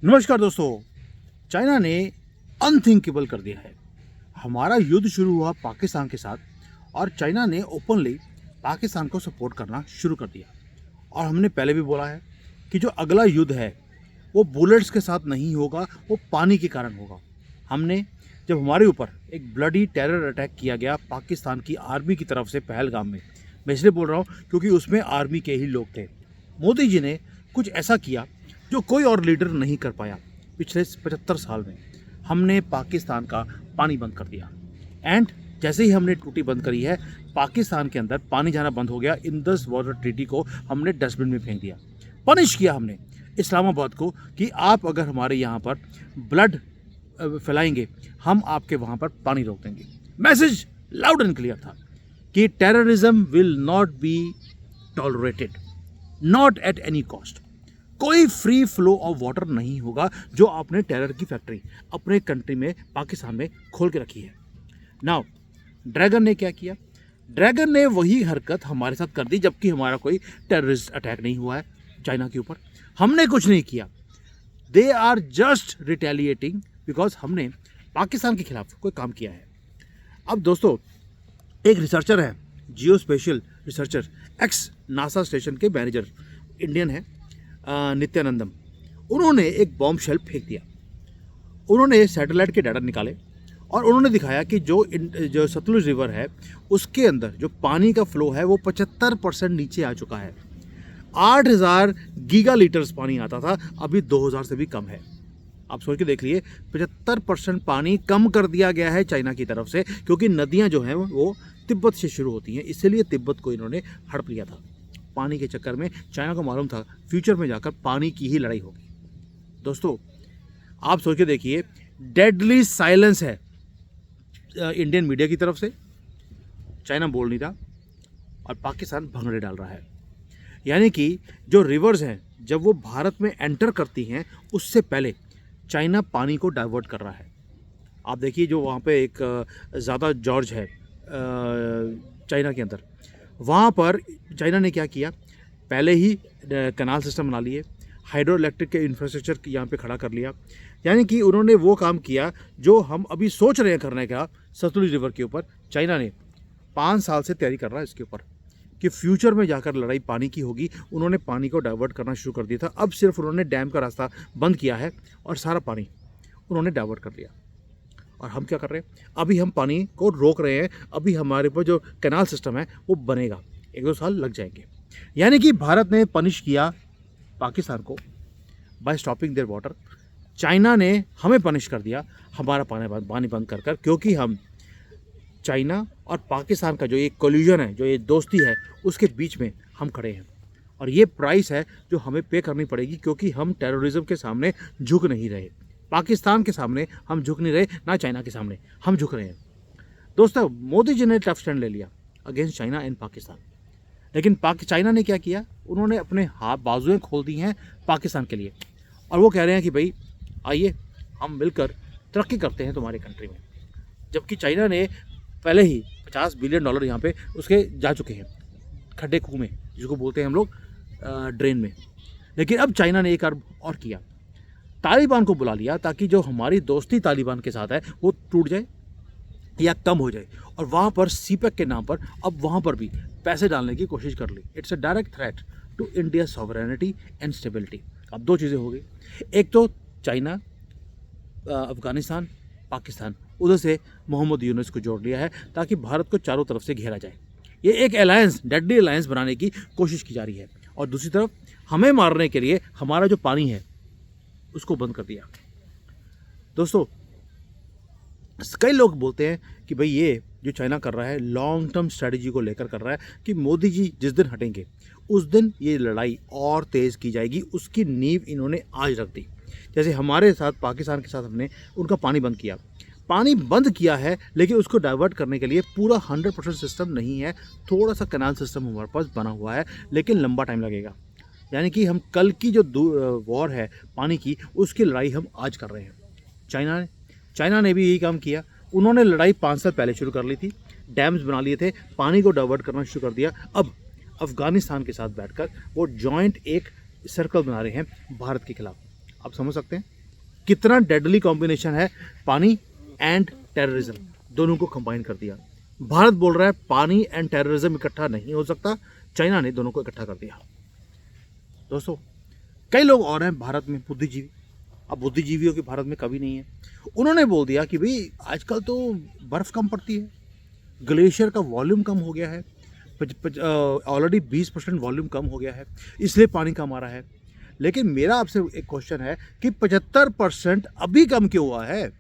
नमस्कार दोस्तों। चाइना ने अनथिंकेबल कर दिया है। हमारा युद्ध शुरू हुआ पाकिस्तान के साथ और चाइना ने ओपनली पाकिस्तान को सपोर्ट करना शुरू कर दिया। और हमने पहले भी बोला है कि जो अगला युद्ध है वो बुलेट्स के साथ नहीं होगा, वो पानी के कारण होगा। हमने जब हमारे ऊपर एक ब्लडी टेरर अटैक किया गया पाकिस्तान की आर्मी की तरफ से पहलगाम में, मैं इसलिए बोल रहा हूँ क्योंकि उसमें आर्मी के ही लोग थे। मोदी जी ने कुछ ऐसा किया जो कोई और लीडर नहीं कर पाया। पिछले 75 साल में हमने पाकिस्तान का पानी बंद कर दिया एंड जैसे ही हमने टूटी बंद करी है, पाकिस्तान के अंदर पानी जाना बंद हो गया। इंडस वाटर ट्रीटी को हमने डस्टबिन में फेंक दिया। पनिश किया हमने इस्लामाबाद को कि आप अगर हमारे यहाँ पर ब्लड फैलाएंगे, हम आपके वहाँ पर पानी रोक देंगे। मैसेज लाउड एंड क्लियर था कि terrorism will not be tolerated, not at any cost. कोई फ्री फ्लो ऑफ वाटर नहीं होगा जो आपने टेरर की फैक्ट्री अपने कंट्री में पाकिस्तान में खोल के रखी है। नाउ ड्रैगन ने क्या किया? ड्रैगन ने वही हरकत हमारे साथ कर दी, जबकि हमारा कोई टेररिस्ट अटैक नहीं हुआ है चाइना के ऊपर। हमने कुछ नहीं किया। They are just retaliating because हमने पाकिस्तान के खिलाफ कोई काम किया है। अब दोस्तों, एक रिसर्चर है, geospatial researcher, ex NASA station के मैनेजर, इंडियन है, नित्यानंदम। उन्होंने एक बॉम्ब शेल फेंक दिया। उन्होंने सैटेलाइट के डाटा निकाले और उन्होंने दिखाया कि जो सतलुज रिवर है उसके अंदर जो पानी का फ्लो है वो 75% नीचे आ चुका है। 8000 गीगा लीटर्स पानी आता था, अभी 2000 से भी कम है। आप सोच के देख लिए, 75% पानी कम कर दिया गया है चाइना की तरफ से, क्योंकि नदियां जो हैं वो तिब्बत से शुरू होती हैं, इसलिए तिब्बत को इन्होंने हड़प लिया था। पानी के चक्कर में चाइना को मालूम था फ्यूचर में जाकर पानी की ही लड़ाई होगी। दोस्तों, आप सोच के देखिए, डेडली साइलेंस है इंडियन मीडिया की तरफ से। चाइना बोल नहीं रहा और पाकिस्तान भंगड़े डाल रहा है। यानी कि जो रिवर्स हैं जब वो भारत में एंटर करती हैं उससे पहले चाइना पानी को डाइवर्ट कर रहा है। आप देखिए, जो वहाँ पे एक ज़्यादा जॉर्ज है चाइना के अंदर, वहाँ पर चाइना ने क्या किया, पहले ही कैनाल सिस्टम बना लिए, हाइड्रो इलेक्ट्रिक के इंफ्रास्ट्रक्चर यहाँ पे खड़ा कर लिया। यानी कि उन्होंने वो काम किया जो हम अभी सोच रहे हैं करने का सतलुज रिवर के ऊपर। चाइना ने 5 साल से तैयारी कर रहा है इसके ऊपर कि फ्यूचर में जाकर लड़ाई पानी की होगी। उन्होंने पानी को डाइवर्ट करना शुरू कर दिया था। अब सिर्फ उन्होंने डैम का रास्ता बंद किया है और सारा पानी उन्होंने डाइवर्ट कर दिया। और हम क्या कर रहे हैं? अभी हम पानी को रोक रहे हैं। अभी हमारे पास जो कैनाल सिस्टम है वो बनेगा, 1-2 साल लग जाएंगे। यानी कि भारत ने पनिश किया पाकिस्तान को by stopping their water. China ने हमें पनिश कर दिया हमारा पानी बंद कर कर, क्योंकि हम चाइना और पाकिस्तान का जो ये कोलिजन है, जो ये दोस्ती है, उसके बीच में हम खड़े हैं। और ये प्राइस है जो हमें पे करनी पड़ेगी, क्योंकि हम टेररिज्म के सामने झुक नहीं रहे। पाकिस्तान के सामने हम झुक नहीं रहे, ना चाइना के सामने हम झुक रहे हैं। दोस्तों, मोदी जी ने टफ स्टैंड ले लिया अगेंस्ट चाइना एंड पाकिस्तान। लेकिन चाइना ने क्या किया? उन्होंने अपने हाथ बाजुएं खोल दी हैं पाकिस्तान के लिए और वो कह रहे हैं कि भाई आइए हम मिलकर तरक्की करते हैं तुम्हारी कंट्री में। जबकि चाइना ने पहले ही $50 बिलियन यहाँ पे उसके जा चुके हैं खड्डे खूह में, जिसको बोलते हैं हम लोग ड्रेन में। लेकिन अब चाइना ने एक और किया, तालिबान को बुला लिया ताकि जो हमारी दोस्ती तालिबान के साथ है वो टूट जाए या कम हो जाए। और वहाँ पर सीपेक के नाम पर अब वहाँ पर भी पैसे डालने की कोशिश कर ली। It's a direct threat to India sovereignty and stability. अब 2 चीज़ें हो गई, एक तो चाइना, अफगानिस्तान, पाकिस्तान, उधर से मोहम्मद यूनुस को जोड़ लिया है ताकि भारत को चारों तरफ से घेरा जाए। ये एक अलायंस, डेडली अलायंस बनाने की कोशिश की जा रही है। और दूसरी तरफ हमें मारने के लिए हमारा जो पानी है उसको बंद कर दिया। दोस्तों, कई लोग बोलते हैं कि भाई ये जो चाइना कर रहा है लॉन्ग टर्म स्ट्रैटेजी को लेकर कर रहा है, कि मोदी जी जिस दिन हटेंगे उस दिन ये लड़ाई और तेज़ की जाएगी। उसकी नींव इन्होंने आज रख दी। जैसे हमारे साथ पाकिस्तान के साथ हमने उनका पानी बंद किया, पानी बंद किया है, लेकिन उसको डाइवर्ट करने के लिए पूरा 100% सिस्टम नहीं है। थोड़ा सा कैनाल सिस्टम हमारे पास बना हुआ है, लेकिन लंबा टाइम लगेगा। यानी कि हम कल की जो वॉर है पानी की, उसकी लड़ाई हम आज कर रहे हैं। चाइना ने भी यही काम किया। उन्होंने लड़ाई 5 साल पहले शुरू कर ली थी, डैम्स बना लिए थे, पानी को डाइवर्ट करना शुरू कर दिया। अब अफगानिस्तान के साथ बैठकर वो जॉइंट एक सर्कल बना रहे हैं भारत के खिलाफ। आप समझ सकते हैं कितना डेडली कॉम्बिनेशन है, पानी एंड टेररिज्म दोनों को कंबाइन कर दिया। भारत बोल रहा है पानी एंड टेररिज्म इकट्ठा नहीं हो सकता, चाइना ने दोनों को इकट्ठा कर दिया। दोस्तों कई लोग और हैं भारत में बुद्धिजीवी, अब बुद्धिजीवियों की भारत में कभी नहीं है। उन्होंने बोल दिया कि भाई आजकल तो बर्फ़ कम पड़ती है, ग्लेशियर का वॉल्यूम कम हो गया है, ऑलरेडी 20% वॉल्यूम कम हो गया है, इसलिए पानी कम आ रहा है। लेकिन मेरा आपसे एक क्वेश्चन है कि 75% अभी कम क्यों हुआ है?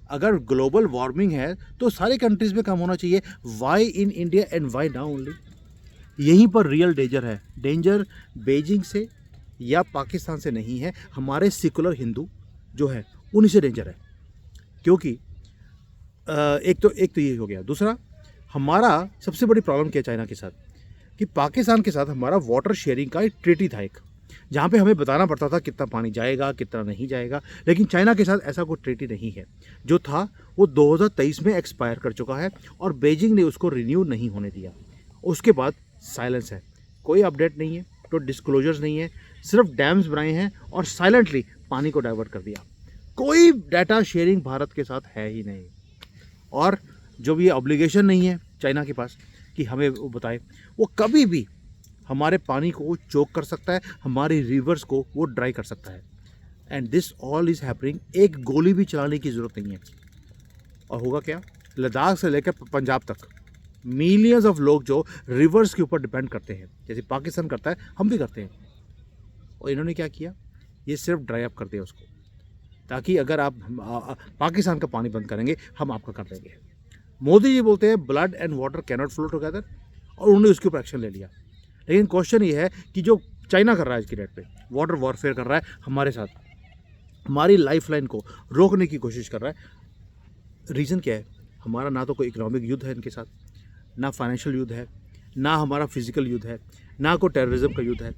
अगर ग्लोबल वार्मिंग है तो सारी कंट्रीज़ में कम होना चाहिए, why in India and why now only? यहीं पर रियल डेंजर है। डेंजर बीजिंग से या पाकिस्तान से नहीं है, हमारे सेकुलर हिंदू जो है उन्हीं से डेंजर है। क्योंकि एक तो ये हो गया। दूसरा, हमारा सबसे बड़ी प्रॉब्लम क्या है चाइना के साथ, कि पाकिस्तान के साथ हमारा वाटर शेयरिंग का एक ट्रीटी था एक, जहाँ पे हमें बताना पड़ता था कितना पानी जाएगा कितना नहीं जाएगा। लेकिन चाइना के साथ ऐसा कोई ट्रीटी नहीं है। जो था वो 2023 में एक्सपायर कर चुका है और बीजिंग ने उसको रिन्यू नहीं होने दिया। उसके बाद साइलेंस है, कोई अपडेट नहीं है, तो डिस्क्लोजर्स नहीं है, सिर्फ डैम्स बनाए हैं और साइलेंटली पानी को डाइवर्ट कर दिया। कोई डाटा शेयरिंग भारत के साथ है ही नहीं। और जो भी ऑब्लिगेशन नहीं है चाइना के पास कि हमें वो बताए, वो कभी भी हमारे पानी को चोक कर सकता है, हमारी रिवर्स को वो ड्राई कर सकता है। And this all is happening. एक गोली भी चलाने की ज़रूरत नहीं है। और होगा क्या, लद्दाख से लेकर पंजाब तक मिलियंस ऑफ लोग जो रिवर्स के ऊपर डिपेंड करते हैं, जैसे पाकिस्तान करता है हम भी करते हैं। और इन्होंने क्या किया, ये सिर्फ ड्राई अप कर दिया उसको, ताकि अगर आप पाकिस्तान का पानी बंद करेंगे हम आपका कर देंगे। मोदी जी बोलते हैं blood and water cannot flow together, और उन्होंने उसके ऊपर एक्शन ले लिया। लेकिन क्वेश्चन ये है कि जो चाइना कर रहा है आज की डेट पे, वाटर वॉरफेयर कर रहा है हमारे साथ, हमारी लाइफलाइन को रोकने की कोशिश कर रहा है। रीज़न क्या है, हमारा ना तो कोई इकोनॉमिक युद्ध है इनके साथ, ना फाइनेंशियल युद्ध है, ना हमारा फिजिकल युद्ध है, ना कोई टेररिज्म का युद्ध है।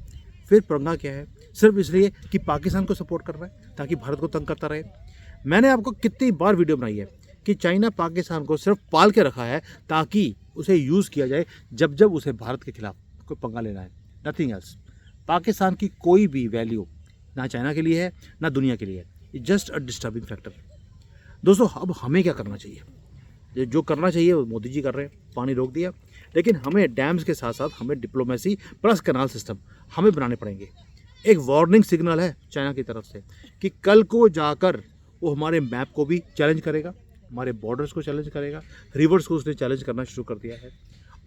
फिर पंगा क्या है, सिर्फ इसलिए कि पाकिस्तान को सपोर्ट कर रहा है ताकि भारत को तंग करता रहे। मैंने आपको कितनी बार वीडियो बनाई है कि चाइना पाकिस्तान को सिर्फ पाल के रखा है ताकि उसे यूज़ किया जाए जब जब उसे भारत के खिलाफ कोई पंगा लेना है, नथिंग एल्स। पाकिस्तान की कोई भी वैल्यू ना चाइना के लिए है ना दुनिया के लिए है, it's just a disturbing factor. दोस्तों अब हमें क्या करना चाहिए? जो करना चाहिए वो मोदी जी कर रहे हैं, पानी रोक दिया। लेकिन हमें डैम्स के साथ साथ हमें डिप्लोमेसी प्लस कैनाल सिस्टम हमें बनाने पड़ेंगे। एक वार्निंग सिग्नल है चाइना की तरफ से कि कल को जाकर वो हमारे मैप को भी चैलेंज करेगा, हमारे बॉर्डर्स को चैलेंज करेगा, रिवर्स को उसने चैलेंज करना शुरू कर दिया है।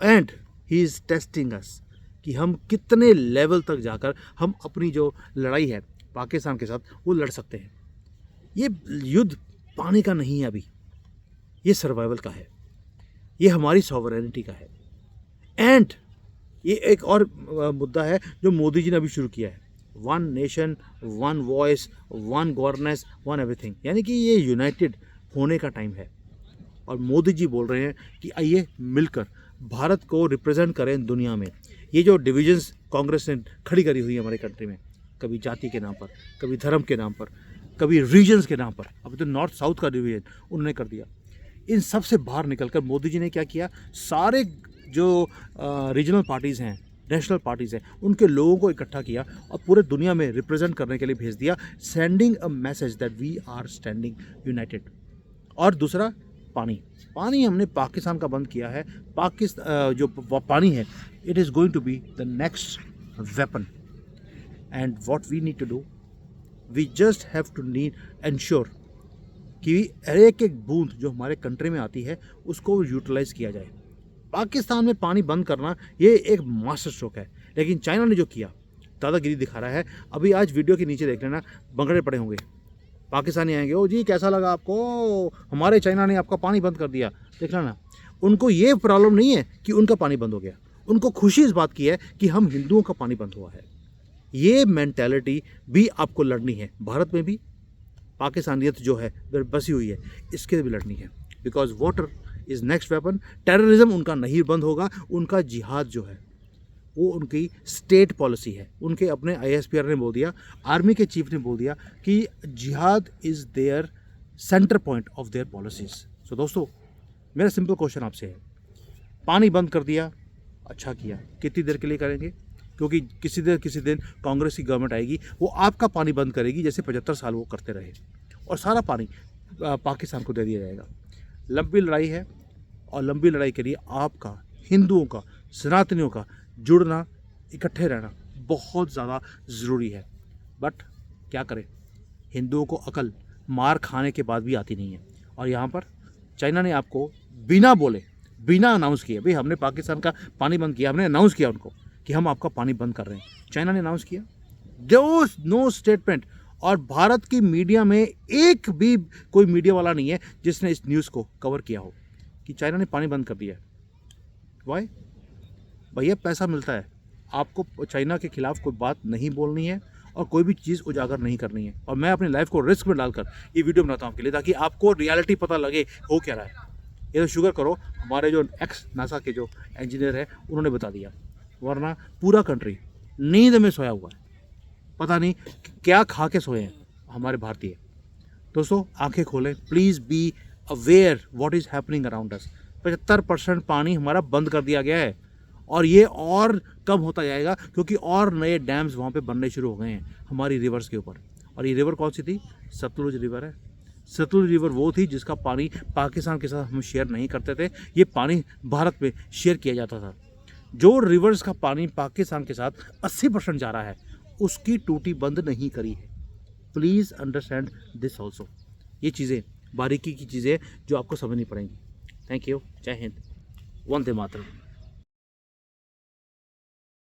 एंड ही इज़ टेस्टिंग अस कि हम कितने लेवल तक जाकर हम अपनी जो लड़ाई है पाकिस्तान के साथ वो लड़ सकते हैं। ये युद्ध पानी का नहीं है अभी, ये सर्वाइवल का है, ये हमारी सॉवरेनिटी का है। एंड ये एक और मुद्दा है जो मोदी जी ने अभी शुरू किया है, one nation one voice one governance one everything, यानी कि ये यूनाइटेड होने का टाइम है। और मोदी जी बोल रहे हैं कि आइए मिलकर भारत को रिप्रेजेंट करें दुनिया में। ये जो डिविजन्स कांग्रेस ने खड़ी करी हुई है हमारे कंट्री में, कभी जाति के नाम पर, कभी धर्म के नाम पर, कभी रीजन्स के नाम पर, अभी तो नॉर्थ साउथ का डिवीजन उन्होंने कर दिया। इन सब से बाहर निकलकर मोदी जी ने क्या किया, सारे जो रीजनल पार्टीज़ हैं, नेशनल पार्टीज़ हैं, उनके लोगों को इकट्ठा किया और पूरे दुनिया में रिप्रेजेंट करने के लिए भेज दिया, sending a message that we are standing united. और दूसरा, पानी हमने पाकिस्तान का बंद किया है। जो पानी है, it is going to be the next weapon. And what we need to do, we just have to ensure कि एक एक बूंद जो हमारे कंट्री में आती है उसको यूटिलाइज़ किया जाए। पाकिस्तान में पानी बंद करना ये एक मास्टर स्ट्रोक है, लेकिन चाइना ने जो किया दादागिरी दिखा रहा है। अभी आज वीडियो के नीचे देख लेना, बंगड़े पड़े होंगे, पाकिस्तानी आएंगे, ओ जी कैसा लगा आपको, हमारे चाइना ने आपका पानी बंद कर दिया। देख लेना, उनको ये प्रॉब्लम नहीं है कि उनका पानी बंद हो गया, उनको खुशी इस बात की है कि हम हिंदुओं का पानी बंद हुआ है। ये मेंटालिटी भी आपको लड़नी है, भारत में भी पाकिस्तानियत जो है बसी हुई है, इसके भी लड़नी है। Because water is next weapon. Terrorism उनका नहीं बंद होगा, उनका जिहाद जो है वो उनकी स्टेट पॉलिसी है। उनके अपने ISPR ने बोल दिया, आर्मी के चीफ ने बोल दिया कि जिहाद is their centre point of their policies. So दोस्तों, मेरा सिंपल क्वेश्चन आपसे है, पानी बंद कर दिया, अच्छा किया, कितनी देर के लिए करेंगे? क्योंकि किसी दिन कांग्रेस की गवर्नमेंट आएगी, वो आपका पानी बंद करेगी, जैसे 75 साल वो करते रहे, और सारा पानी पाकिस्तान को दे दिया जाएगा। लंबी लड़ाई है, और लंबी लड़ाई के लिए आपका, हिंदुओं का, सनातनियों का जुड़ना, इकट्ठे रहना बहुत ज़्यादा ज़रूरी है। बट क्या करें, हिंदुओं को अकल मार खाने के बाद भी आती नहीं है। और यहाँ पर चाइना ने आपको बिना बोले, बिना अनाउंस किए, भाई हमने पाकिस्तान का पानी बंद किया, हमने अनाउंस किया उनको कि हम आपका पानी बंद कर रहे हैं। चाइना ने अनाउंस किया, नो स्टेटमेंट। और भारत की मीडिया में एक भी कोई मीडिया वाला नहीं है जिसने इस न्यूज़ को कवर किया हो कि चाइना ने पानी बंद कर दिया है। वाई? भैया पैसा मिलता है, आपको चाइना के खिलाफ कोई बात नहीं बोलनी है और कोई भी चीज़ उजागर नहीं करनी है। और मैं अपनी लाइफ को रिस्क में डालकर ये वीडियो बनाता हूँ आपके लिए, ताकि आपको रियलिटी पता लगे हो क्या रहा है। ये तो शुक्र करो हमारे जो एक्स नासा के जो इंजीनियर है उन्होंने बता दिया, वरना पूरा कंट्री नींद में सोया हुआ है, पता नहीं क्या खा के सोए हैं हमारे भारतीय। दोस्तों आंखें खोलें, please be aware what is happening around us. 75% पानी हमारा बंद कर दिया गया है, और ये और कम होता जाएगा, क्योंकि और नए डैम्स वहाँ पे बनने शुरू हो गए हैं हमारी रिवर्स के ऊपर। और ये रिवर कौन सी थी? सतलुज रिवर है। सतलुज रिवर वो थी जिसका पानी पाकिस्तान के साथ हम शेयर नहीं करते थे, ये पानी भारत में शेयर किया जाता था। जो रिवर्स का पानी पाकिस्तान के साथ 80% जा रहा है, उसकी टूटी बंद नहीं करी है। Please understand this also. ये चीज़ें बारीकी की चीज़ें जो आपको समझनी पड़ेंगी। Thank you. जय हिंद, वंदे मातरम।